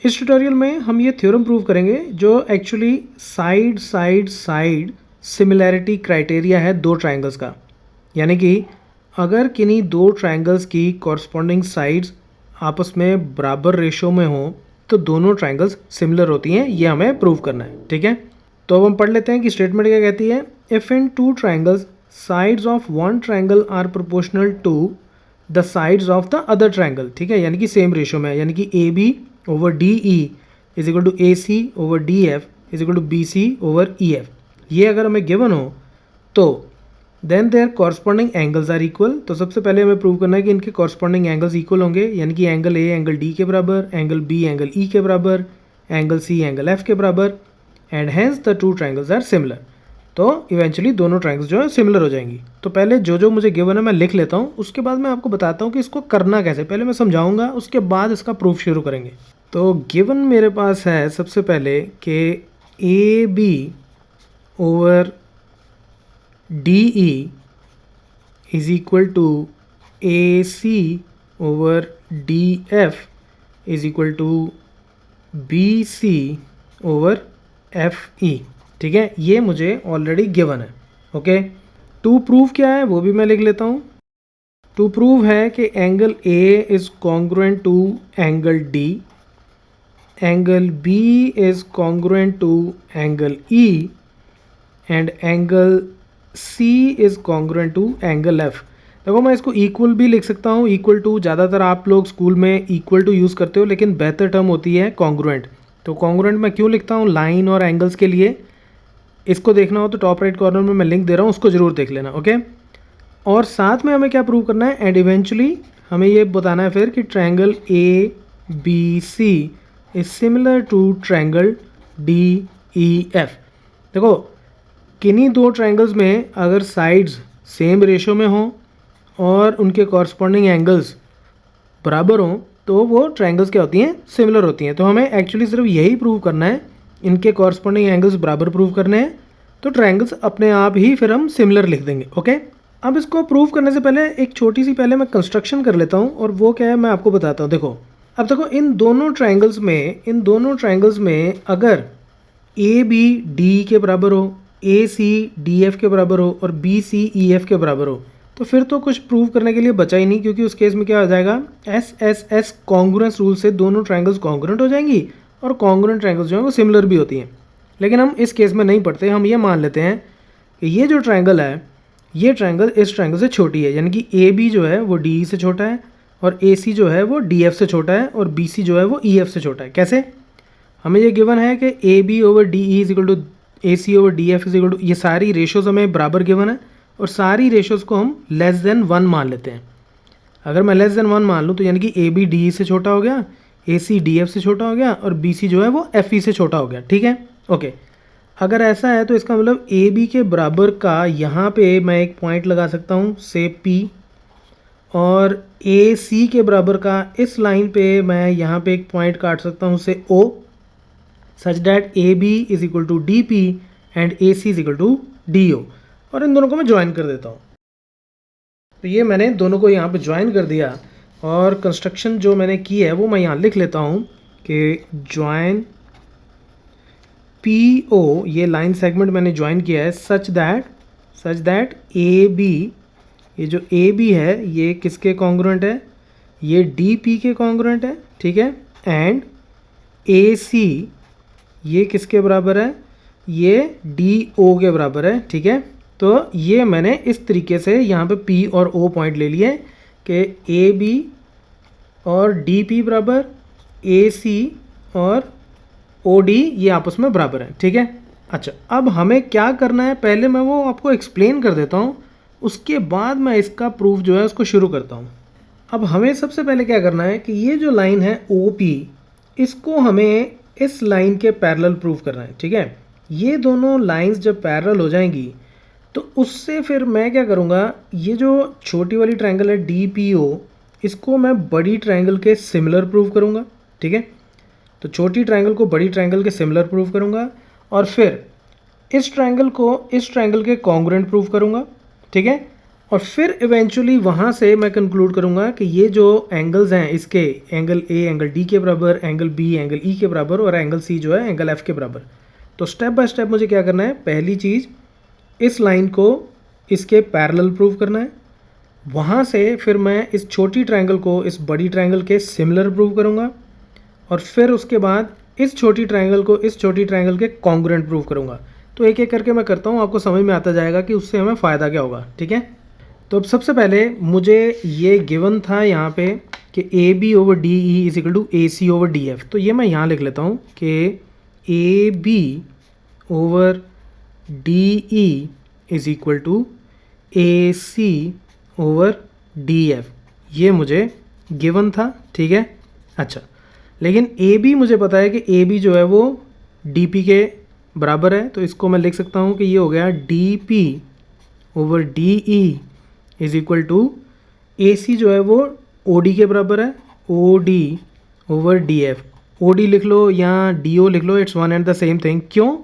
इस ट्यूटोरियल में हम ये थ्योरम प्रूव करेंगे जो actually side side side similarity criteria है दो ट्रायंगल्स का। यानी कि अगर किन्हीं दो ट्रायंगल्स की कॉरस्पॉन्डिंग साइड्स आपस में बराबर रेशो में हो तो दोनों ट्रायंगल्स सिमिलर होती हैं, ये हमें प्रूव करना है। ठीक है, तो अब हम पढ़ लेते हैं कि स्टेटमेंट क्या कहती है। If in two triangles sides of one triangle are proportional to the sides of the other triangle. ठीक है, यानी कि सेम रेशो में, यानी कि A B over D E is equal to A C over D F is equal to B C over E F. ये अगर हमें गिवन हो तो then their corresponding angles are equal. तो सबसे पहले हमें प्रूव करना है कि इनके कॉरस्पॉन्डिंग एंगल्स इक्वल होंगे, यानी कि एंगल ए एंगल डी के बराबर, एंगल बी एंगल ई के बराबर, एंगल सी एंगल एफ के बराबर, and hence the two triangles are similar. तो इवेंचुअली दोनों ट्रायंगल्स जो है सिमिलर हो जाएंगी। तो पहले जो मुझे गिवन है मैं लिख लेता हूँ, उसके बाद मैं आपको बताता हूँ कि इसको करना कैसे। पहले मैं समझाऊंगा, उसके बाद इसका प्रूफ शुरू करेंगे। तो गिवन मेरे पास है सबसे पहले कि A B over D E is equal to A C over D F is equal to B C over F E. ठीक है, ये मुझे ऑलरेडी गिवन है। ओके, टू प्रूव क्या है वो भी मैं लिख लेता हूँ। टू प्रूव है कि angle A is congruent to angle D, angle B is congruent to angle E, and angle C is congruent to angle F. देखो मैं इसको इक्वल भी लिख सकता हूँ, इक्वल टू ज़्यादातर आप लोग स्कूल में इक्वल टू यूज़ करते हो, लेकिन बेहतर टर्म होती है कॉन्ग्रुएंट। तो कॉन्ग्रुएंट मैं क्यों लिखता हूँ, लाइन और एंगल्स के लिए। इसको देखना हो तो टॉप राइट कॉर्नर में मैं लिंक दे रहा हूँ, उसको ज़रूर देख लेना। ओके, और साथ में हमें क्या प्रूव करना है, एंड इवेंचुअली हमें ये बताना है फिर कि triangle A B C is similar to triangle D E F. देखो किन्हीं दो ट्रायंगल्स में अगर साइड्स सेम रेशो में हों और उनके कॉरस्पॉन्डिंग एंगल्स बराबर हों तो वो ट्रायंगल्स क्या होती हैं, सिमिलर होती हैं। तो हमें एक्चुअली सिर्फ यही प्रूव करना है, इनके कॉरस्पॉन्डिंग एंगल्स बराबर प्रूव करने हैं, तो ट्रायंगल्स अपने आप ही फिर हम सिमिलर लिख देंगे। ओके, अब इसको प्रूव करने से पहले एक छोटी सी पहले मैं कंस्ट्रक्शन कर लेता हूँ, और वो क्या है मैं आपको बताता हूँ। देखो अब देखो इन दोनों ट्रायंगल्स में अगर ए बी डी के बराबर हो, ए सी डी एफ के बराबर हो और बी सी ई एफ के बराबर हो, तो फिर तो कुछ प्रूव करने के लिए बचा ही नहीं, क्योंकि उस केस में क्या हो जाएगा, S S S congruence rule से दोनों ट्रायंगल्स कॉन्ग्रुएंट हो जाएंगी और कॉन्ग्रुएंट ट्रायंगल्स जो है वो सिमिलर भी होती हैं। लेकिन हम इस केस में नहीं पढ़ते, हम ये मान लेते हैं कि ये जो ट्रायंगल है ये ट्रायंगल इस ट्रायंगल से छोटी है, यानी कि ए बी जो है वो डी ई से छोटा है और ए सी जो है वो डी एफ से छोटा है और बी सी जो है वो ई एफ से छोटा है। कैसे, हमें ये गिवन है कि A B over D E is equal to A C over D F is equal to, ये सारी रेशोज़ हमें बराबर गिवन है और सारी रेशोज़ को हम लेस देन 1 मान लेते हैं। अगर मैं लेस देन 1 मान लूँ तो यानी कि ए बी डी ई से छोटा हो गया, ए सी डी एफ से छोटा हो गया और बी सी जो है वो एफ ई से छोटा हो गया। ठीक है, ओके, अगर ऐसा है तो इसका मतलब ए बी के बराबर का यहाँ पे मैं एक पॉइंट लगा सकता हूँ से पी, और ए सी के बराबर का इस लाइन पे मैं यहाँ पे एक पॉइंट काट सकता हूँ say O, such that A B is equal to D P and A C is equal to D O, और इन दोनों को मैं ज्वाइन कर देता हूँ। तो ये मैंने दोनों को यहाँ पे ज्वाइन कर दिया, और कंस्ट्रक्शन जो मैंने की है वो मैं यहाँ लिख लेता हूँ कि ज्वाइन पी ओ, ये लाइन सेगमेंट मैंने ज्वाइन किया है सच दैट ए बी, ये जो ए बी है ये किसके कॉन्ग्रुएंट है, ये डी पी के कॉन्ग्रुएंट है। ठीक है, एंड ए सी ये किसके बराबर है, ये डी ओ के बराबर है। ठीक है, तो ये मैंने इस तरीके से यहाँ पे P और O पॉइंट ले लिए कि ए बी और डी पी बराबर, ए सी और ओ डी ये आपस में बराबर है। ठीक है, अच्छा अब हमें क्या करना है, पहले मैं वो आपको एक्सप्लेन कर देता हूँ, उसके बाद मैं इसका प्रूफ जो है उसको शुरू करता हूँ। अब हमें सबसे पहले क्या करना है कि ये जो लाइन है ओ पी, इसको हमें इस लाइन के पैरेलल प्रूफ करना है। ठीक है, ये दोनों लाइंस जब पैरेलल हो जाएंगी तो उससे फिर मैं क्या करूँगा, ये जो छोटी वाली ट्रायंगल है डी पी ओ, इसको मैं बड़ी ट्रायंगल के सिमिलर प्रूव करूँगा। ठीक है, तो छोटी ट्रायंगल को बड़ी ट्रायंगल के सिमिलर प्रूव करूँगा, और फिर इस ट्रायंगल को इस ट्रायंगल के कॉन्ग्रुएंट प्रूव करूँगा। ठीक है, और फिर इवेंचुअली वहाँ से मैं कंक्लूड करूँगा कि ये जो एंगल्स हैं इसके, एंगल ए एंगल डी के बराबर, एंगल बी एंगल ई के बराबर और एंगल सी जो है एंगल एफ के बराबर। तो स्टेप बाय स्टेप मुझे क्या करना है, पहली चीज़ इस लाइन को इसके पैरेलल प्रूव करना है, वहाँ से फिर मैं इस छोटी ट्रायंगल को इस बड़ी ट्रायंगल के सिमिलर प्रूव करूँगा और फिर उसके बाद इस छोटी ट्रायंगल को इस छोटी ट्रायंगल के कॉन्ग्रुएंट प्रूव करूँगा। तो एक एक करके मैं करता हूँ, आपको समझ में आता जाएगा कि उससे हमें फ़ायदा क्या होगा। ठीक है, तो अब सबसे पहले मुझे ये गिवन था यहाँ पे कि A B over D E is equal to A C over D F. तो ये मैं यहाँ लिख लेता हूँ कि A B over D E is equal to A C over D F, ये मुझे गिवन था। ठीक है, अच्छा, लेकिन ए बी मुझे पता है कि ए बी जो है वो डी पी के बराबर है, तो इसको मैं लिख सकता हूँ कि ये हो गया D P over D E is equal to A C जो है वो ओ डी के बराबर है, O D over D F. O D लिख लो या डी ओ लिख लो, it's one and the same thing. क्यों?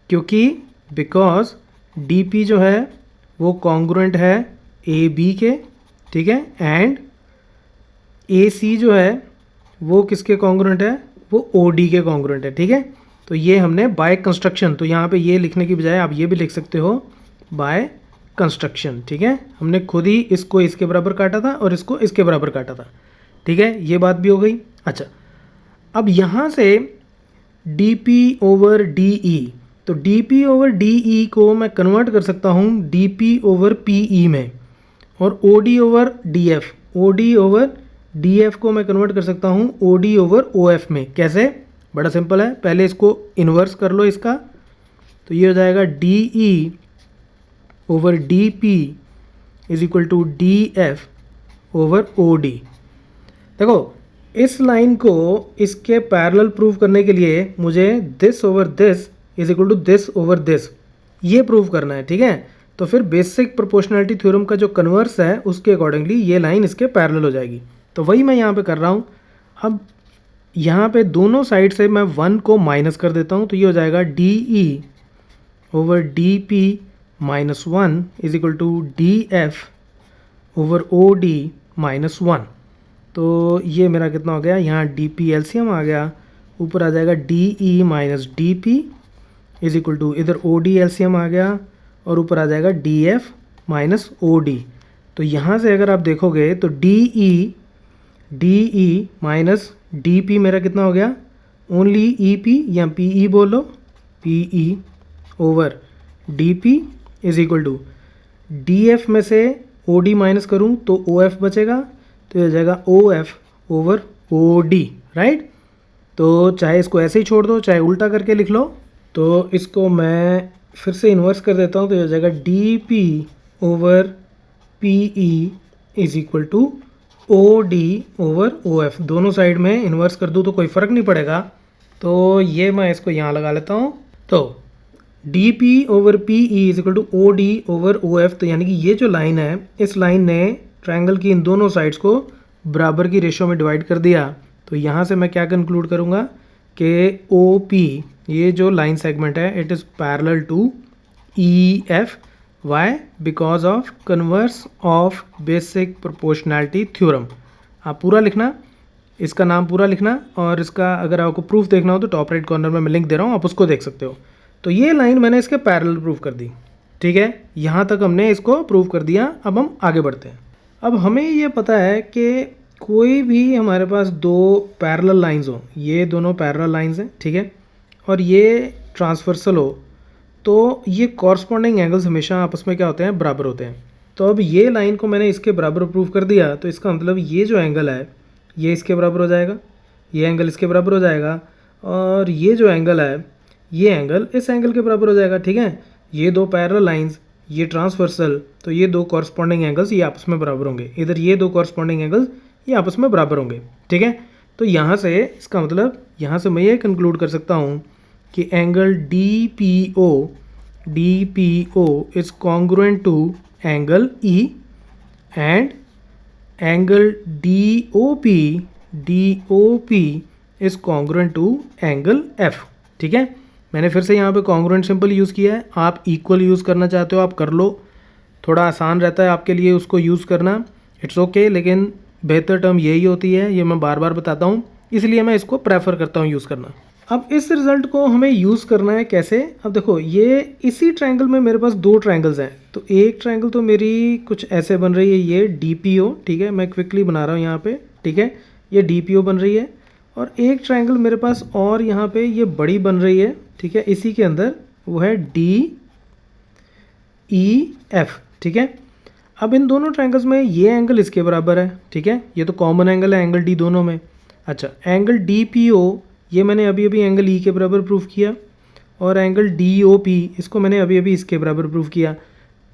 क्योंकि बिकॉज डी पी जो है वो कॉन्ग्रुएंट है ए बी के, ठीक है, एंड ए सी जो है वो किसके कॉन्ग्रुएंट है, वो ओ डी के कॉन्ग्रुएंट है। ठीक है, तो ये हमने बाय कंस्ट्रक्शन, तो यहाँ पे ये लिखने की बजाय आप ये भी लिख सकते हो बाय कंस्ट्रक्शन। ठीक है, हमने खुद ही इसको इसके बराबर काटा था और इसको इसके बराबर काटा था। ठीक है, ये बात भी हो गई। अच्छा, अब यहाँ से D P over D E, तो D P over D E को मैं कन्वर्ट कर सकता हूँ D P over P E में, और O D over D F, O D over D F को मैं कन्वर्ट कर सकता हूँ O D over O F में। कैसे? बड़ा सिंपल है, पहले इसको इन्वर्स कर लो इसका, तो ये हो जाएगा D E over D P is equal to D F over O D. देखो, इस लाइन को इसके पैरेलल प्रूव करने के लिए मुझे this over this is equal to this over this, ये प्रूव करना है। ठीक है, तो फिर बेसिक प्रोपोर्शनैलिटी थ्योरम का जो कन्वर्स है उसके अकॉर्डिंगली ये लाइन इसके पैरेलल हो जाएगी। तो वही मैं यहाँ पे कर रहा हूँ। अब यहाँ पे दोनों साइड से मैं 1 को माइनस कर देता हूँ, तो ये हो जाएगा D E over D P minus 1 is equal to D F over O D minus 1। तो ये मेरा कितना हो गया, यहाँ डी पी एलसीएम आ गया, ऊपर आ जाएगा D E minus D P is equal to, इधर ओ डी एलसीएम आ गया और ऊपर आ जाएगा D F minus O D. तो यहाँ से अगर आप देखोगे तो D E minus D P मेरा कितना हो गया, ओनली ई पी या पी ई बोलो, P E over D P is equal to D F में से ओ डी माइनस करूँ तो ओ एफ बचेगा, तो ये हो जाएगा O F over O D. Right, तो चाहे इसको ऐसे ही छोड़ दो चाहे उल्टा करके लिख लो। तो इसको मैं फिर से इन्वर्स कर देता हूँ, तो ये हो जाएगा D P over P E is equal to O D over O F. दोनों साइड में इन्वर्स कर दूँ तो कोई फ़र्क नहीं पड़ेगा, तो ये मैं इसको यहाँ लगा लेता हूँ। तो D P over P E is equal to O D over O F, तो यानी कि ये जो लाइन है, इस लाइन ने ट्रायंगल की इन दोनों साइड्स को बराबर की रेशो में डिवाइड कर दिया। तो यहाँ से मैं क्या कंक्लूड करूँगा कि ओ पी, ये जो लाइन सेगमेंट है, it is parallel to E F. Why? Because of converse of basic proportionality theorem. आप पूरा लिखना, इसका नाम पूरा लिखना, और इसका अगर आपको प्रूफ देखना हो तो टॉप राइट कॉर्नर में मैं लिंक दे रहा हूँ, आप उसको देख सकते हो। तो ये लाइन मैंने इसके पैरेलल प्रूफ कर दी। ठीक है, यहाँ तक हमने इसको प्रूव कर दिया। अब हम आगे बढ़ते हैं। अब हमें ये पता है कि कोई भी हमारे पास दो पैरेलल लाइंस हो, ये दोनों पैरेलल लाइंस हैं, ठीक है, और ये ट्रांसवर्सल हो, तो ये कॉरस्पॉन्डिंग एंगल्स हमेशा आपस में क्या होते हैं, बराबर होते हैं। तो अब ये लाइन को मैंने इसके बराबर प्रूव कर दिया, तो इसका मतलब ये जो एंगल है ये इसके बराबर हो जाएगा, ये एंगल इसके बराबर हो जाएगा, और ये जो एंगल है ये एंगल इस एंगल के बराबर हो जाएगा। ठीक है, ये दो पैरेलल लाइंस, ये ट्रांसवर्सल, तो ये दो कॉरस्पॉन्डिंग एंगल्स ये आपस में बराबर होंगे। इधर ये दो कॉरस्पॉन्डिंग एंगल्स ये आपस में बराबर होंगे। ठीक है, तो यहाँ से इसका मतलब यहाँ से मैं ये कंक्लूड कर सकता हूँ कि angle D P O is congruent to angle E, and angle D O P is congruent to angle F. ठीक है, मैंने फिर से यहाँ पे कॉन्ग्रुएंट सिंपल यूज़ किया है, आप इक्वल यूज़ करना चाहते हो आप कर लो, थोड़ा आसान रहता है आपके लिए उसको यूज़ करना, इट्स ओके, लेकिन बेहतर टर्म यही होती है, ये मैं बार बार बताता हूँ, इसलिए मैं इसको प्रेफर करता हूँ यूज़ करना। अब इस रिज़ल्ट को हमें यूज़ करना है कैसे? अब देखो ये इसी ट्रायंगल में मेरे पास दो ट्रायंगल्स हैं, तो एक ट्रायंगल तो मेरी कुछ ऐसे बन रही है, ये DPO, ठीक है, मैं क्विकली बना रहा हूँ यहाँ पे, ठीक है, ये DPO बन रही है, और एक ट्रायंगल मेरे पास और यहाँ पे ये बड़ी बन रही है, ठीक है, इसी के अंदर वो है DEF, ठीक है। अब इन दोनों ट्रायंगल्स में ये एंगल इसके बराबर है, ठीक है, ये तो कॉमन एंगल है एंगल D दोनों में। अच्छा, एंगल DPO ये मैंने अभी अभी एंगल E के बराबर प्रूफ किया, और एंगल DOP इसको मैंने अभी अभी इसके बराबर प्रूफ किया।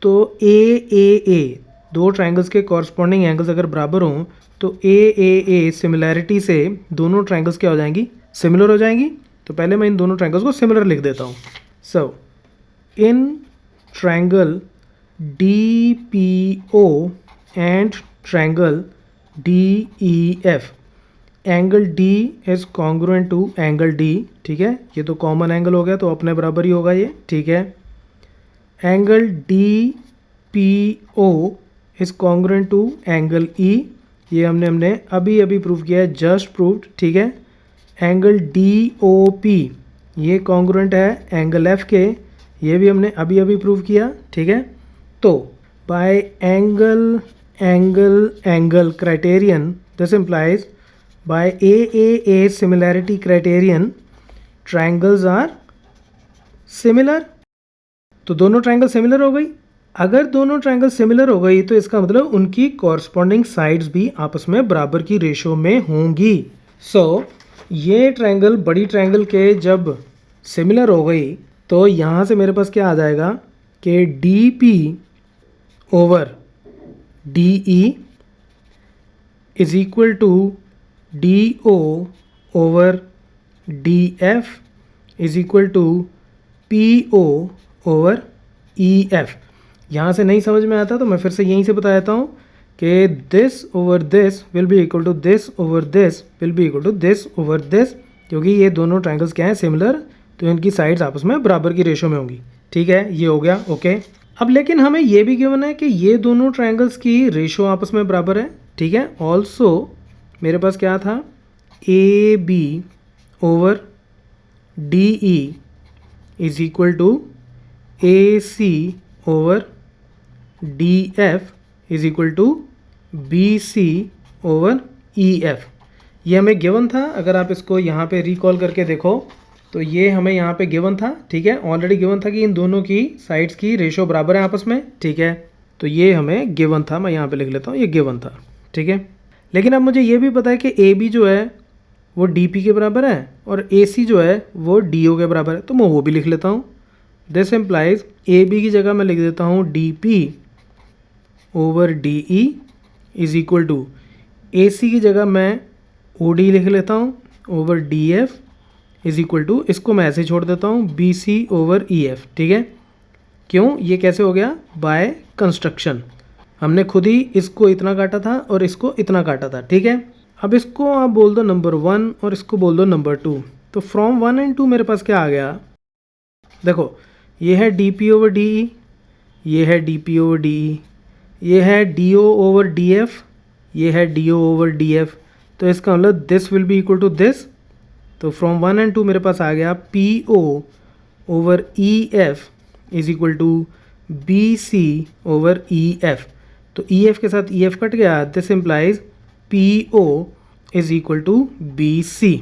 तो AAA दो ट्रायंगल्स के कॉरस्पॉन्डिंग एंगल्स अगर बराबर हों तो AAA सिमिलैरिटी से दोनों ट्रायंगल्स क्या हो जाएंगी? सिमिलर हो जाएंगी। तो पहले मैं इन दोनों ट्रायंगल्स को सिमिलर लिख देता हूँ। So in triangle DPO and triangle DEF angle D is congruent to angle D, ठीक है, ये तो कॉमन एंगल हो गया तो अपने बराबर ही होगा ये, ठीक है। Angle DPO is congruent to angle E, ये हमने अभी अभी प्रूव किया है, जस्ट प्रूव्ड, ठीक है। एंगल DOP ये कॉन्ग्रुएंट है एंगल F के, ये भी हमने अभी अभी प्रूव किया, ठीक है। तो bye angle angle angle criterion this implies by AAA similarity criterion triangles are similar। तो दोनों ट्रायंगल सिमिलर हो गई। अगर दोनों ट्रायंगल सिमिलर हो गई तो इसका मतलब उनकी कॉरस्पॉन्डिंग साइड्स भी आपस में बराबर की रेशो में होंगी। सो ये ट्रायंगल बड़ी ट्रायंगल के जब सिमिलर हो गई तो यहाँ से मेरे पास क्या आ जाएगा कि DP over DE is equal to DO over DF is equal to PO over EF। यहाँ से नहीं समझ में आता तो मैं फिर से यहीं से बता देता हूँ कि this over this will be equal to this over this will be equal to this over this, क्योंकि ये दोनों ट्रायंगल्स क्या हैं? सिमिलर, तो इनकी साइड्स आपस में बराबर की रेशो में होंगी, ठीक है, ये हो गया, ओके। अब लेकिन हमें ये भी गिवन है कि ये दोनों ट्रायंगल्स की रेशो आपस में बराबर है, ठीक है। ऑल्सो मेरे पास क्या था? AB over DE is equal to AC over DF is equal to BC over EF। ये हमें गिवन था, अगर आप इसको यहाँ पे रिकॉल करके देखो तो ये हमें यहाँ पे गिवन था, ठीक है, ऑलरेडी गिवन था कि इन दोनों की साइड्स की रेशो बराबर है आपस में, ठीक है। तो ये हमें गिवन था, मैं यहाँ पे लिख लेता हूँ, ये गिवन था, ठीक है। लेकिन अब मुझे ये भी पता है कि AB जो है वो DP के बराबर है और AC जो है वो DO के बराबर है, तो मैं वो भी लिख लेता हूँ। दिस इम्प्लाइज AB की जगह मैं लिख देता हूँ DP over DE is equal to AC की जगह मैं OD लिख लेता हूँ over DF is equal to, इसको मैं ऐसे छोड़ देता हूँ, BC ओवर EF, ठीक है। क्यों? ये कैसे हो गया? बाय कंस्ट्रक्शन, हमने खुद ही इसको इतना काटा था और इसको इतना काटा था, ठीक है। अब इसको आप बोल दो नंबर 1 और इसको बोल दो नंबर 2, तो फ्रॉम 1 एंड 2 मेरे पास क्या आ गया? देखो ये है DP ओवर DE, ये है DP ओवर DE, ये है DO ओवर DF, ये है DO ओवर DF, तो इसका मतलब this will be equal to this. तो फ्रॉम 1 एंड 2 मेरे पास आ गया PO over EF is equal to BC over EF। तो EF के साथ EF कट गया, this implies PO is equal to BC।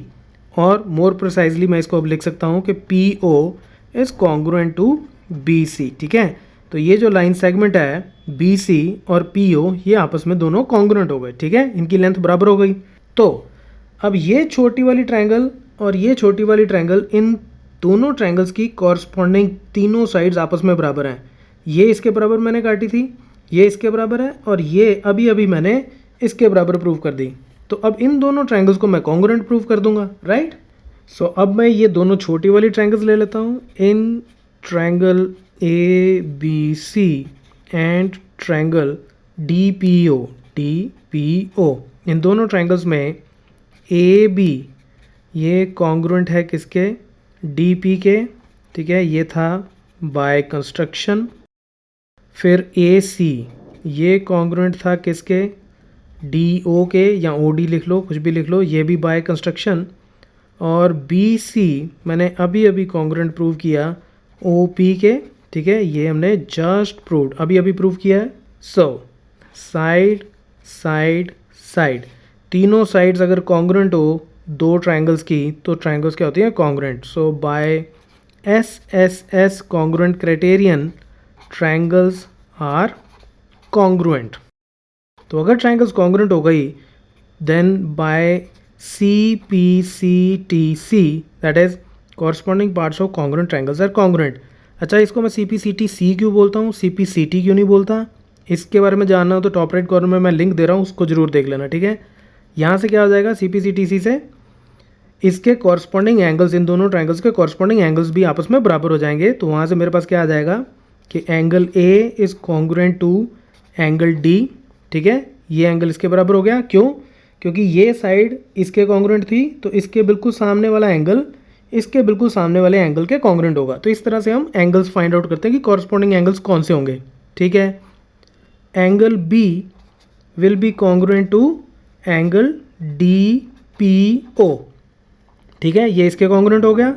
और मोर प्रिसाइजली मैं इसको अब लिख सकता हूँ कि PO is congruent to BC, ठीक है। तो ये जो लाइन सेगमेंट है BC और PO ये आपस में दोनों कॉन्ग्रुएंट हो गए, ठीक है, इनकी लेंथ बराबर हो गई। तो अब ये छोटी वाली ट्रायंगल और ये छोटी वाली ट्रायंगल, इन दोनों ट्रायंगल्स की कॉरस्पॉन्डिंग तीनों साइड्स आपस में बराबर हैं। ये इसके बराबर मैंने काटी थी, ये इसके बराबर है और ये अभी अभी मैंने इसके बराबर प्रूव कर दी। तो अब इन दोनों ट्रायंगल्स को मैं कॉन्ग्रुएंट प्रूव कर दूंगा, राइट। सो अब मैं ये दोनों छोटी वाली ट्रायंगल्स ले लेता हूँ। In triangle ABC and triangle DPO इन दोनों ट्रायंगल्स में AB ये कॉन्ग्रुएंट है किसके? DP के, ठीक है, ये था बाय कंस्ट्रक्शन। फिर ए सी ये कॉन्ग्रुएंट था किसके, डी ओ के, या ओ डी लिख लो, कुछ भी लिख लो, ये भी बाय कंस्ट्रक्शन। और बी सी मैंने अभी अभी कॉन्ग्रुएंट प्रूव किया ओ पी के, ठीक है, ये हमने जस्ट प्रूव्ड, अभी अभी प्रूव किया है। सो साइड साइड साइड, तीनों साइड्स अगर कॉन्ग्रुएंट हो दो ट्राइंगल्स की तो ट्राइंगल्स क्या होती हैं, congruent. So by S congruent criterion triangles are congruent. तो अगर ट्राइंगल्स कॉन्ग्रुएंट हो गई then by C P C T C that is corresponding parts of congruent triangles are congruent. अच्छा, इसको मैं सी पी सी टी सी क्यों बोलता हूँ, सी पी सी टी क्यों नहीं बोलता, इसके बारे में जानना हो तो टॉप राइट कॉर्नर में मैं लिंक दे रहा हूँ, उसको जरूर देख लेना, ठीक है। यहाँ से क्या हो जाएगा, सी पी सी टी सी से इसके कॉरस्पॉन्डिंग एंगल्स, इन दोनों ट्राइंगल्स के कॉरस्पॉन्डिंग एंगल्स भी आपस में बराबर हो जाएंगे। तो वहाँ से मेरे पास क्या आ जाएगा कि angle A is congruent to angle D, ठीक है, ये एंगल इसके बराबर हो गया। क्यों, क्योंकि ये साइड इसके कॉन्ग्रुएंट थी, तो इसके बिल्कुल सामने वाला एंगल इसके बिल्कुल सामने वाले एंगल के कॉन्ग्रुएंट होगा। तो इस तरह से हम एंगल्स फाइंड आउट करते हैं कि कॉरस्पॉन्डिंग एंगल्स कौन से होंगे, ठीक है। Angle B will be congruent to angle D P O, ठीक है, ये इसके कॉन्ग्रुएंट हो गया।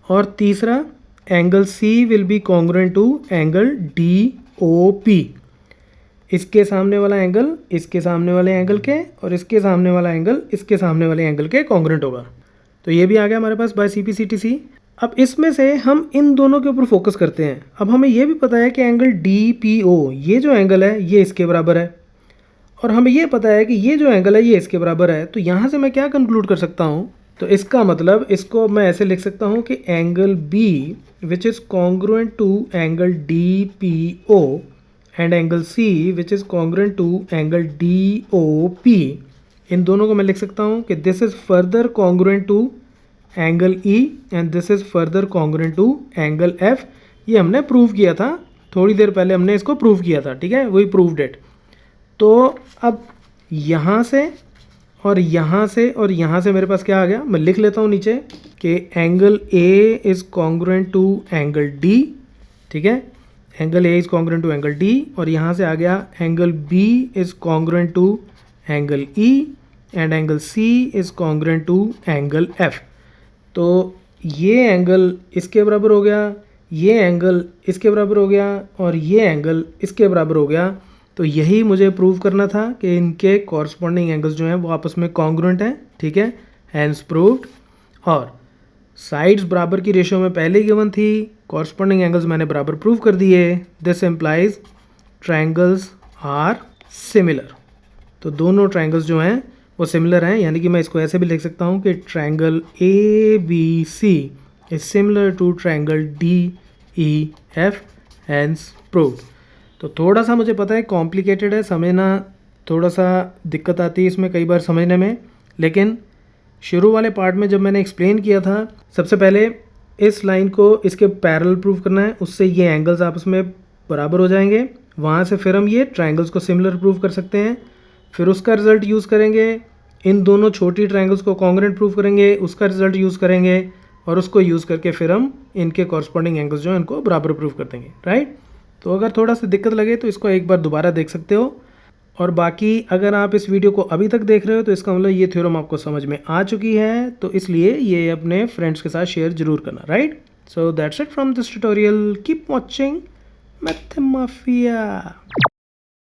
और तीसरा angle C will be congruent to angle D O P, इसके सामने वाला एंगल इसके सामने वाले एंगल के और इसके सामने वाला एंगल इसके सामने वाले एंगल के कॉन्ग्रुएंट होगा। तो ये भी आ गया हमारे पास by C P C T C. अब इसमें से हम इन दोनों के ऊपर फोकस करते हैं। अब हमें ये भी पता है कि एंगल डी पी ओ ये जो एंगल है ये इसके बराबर है, और हमें ये पता है कि ये जो एंगल है ये इसके बराबर है। तो यहाँ से मैं क्या कंक्लूड कर सकता हूँ, तो इसका मतलब इसको मैं ऐसे लिख सकता हूँ कि angle B which is congruent to angle D P O and angle C which is congruent to angle D O P, इन दोनों को मैं लिख सकता हूँ कि this is further congruent to angle E and this is further congruent to angle F. ये हमने प्रूव किया था, थोड़ी देर पहले हमने इसको प्रूव किया था, ठीक है, वही प्रूव्ड इट। तो अब यहाँ से और यहाँ से और यहाँ से मेरे पास क्या आ गया, मैं लिख लेता हूँ नीचे कि angle A is congruent to angle D, ठीक है, angle A is congruent to angle D. और यहाँ से आ गया angle B is congruent to angle E and angle C is congruent to angle F. तो ये एंगल इसके बराबर हो गया, ये एंगल इसके बराबर हो गया और ये एंगल इसके बराबर हो गया। तो यही मुझे प्रूव करना था कि इनके कॉरस्पॉन्डिंग एंगल्स जो हैं वो आपस में कॉन्ग्रुएंट हैं, ठीक है, हैंस प्रूव्ड। और साइड्स बराबर की रेशियो में पहले ही गिवन थी, कॉरस्पॉन्डिंग एंगल्स मैंने बराबर प्रूव कर दिए। This implies triangles are similar. तो दोनों ट्राइंगल्स जो हैं वो सिमिलर हैं, यानी कि मैं इसको ऐसे भी लिख सकता हूँ कि triangle A B C is similar to triangle D E F, hence proved. तो थोड़ा सा मुझे पता है कॉम्प्लिकेटेड है, समझना थोड़ा सा दिक्कत आती है इसमें कई बार समझने में, लेकिन शुरू वाले पार्ट में जब मैंने एक्सप्लेन किया था, सबसे पहले इस लाइन को इसके पैरेलल प्रूव करना है, उससे ये एंगल्स आपस में बराबर हो जाएंगे। वहाँ से फिर हम ये ट्राइंगल्स को सिमिलर प्रूव कर सकते हैं, फिर उसका रिजल्ट यूज़ करेंगे, इन दोनों छोटी ट्राइंगल्स को कॉन्ग्रुएंट प्रूव करेंगे, उसका रिजल्ट यूज़ करेंगे और उसको यूज़ करके फिर हम इनके कॉरस्पॉन्डिंग एंगल्स जो हैं इनको बराबर प्रूव कर देंगे, राइट। तो अगर थोड़ा सा दिक्कत लगे तो इसको एक बार दोबारा देख सकते हो। और बाकी अगर आप इस वीडियो को अभी तक देख रहे हो तो इसका मतलब ये थ्योरम आपको समझ में आ चुकी है, तो इसलिए ये अपने फ्रेंड्स के साथ शेयर जरूर करना, right. So that's it from this tutorial, keep watching मैथमाफिया।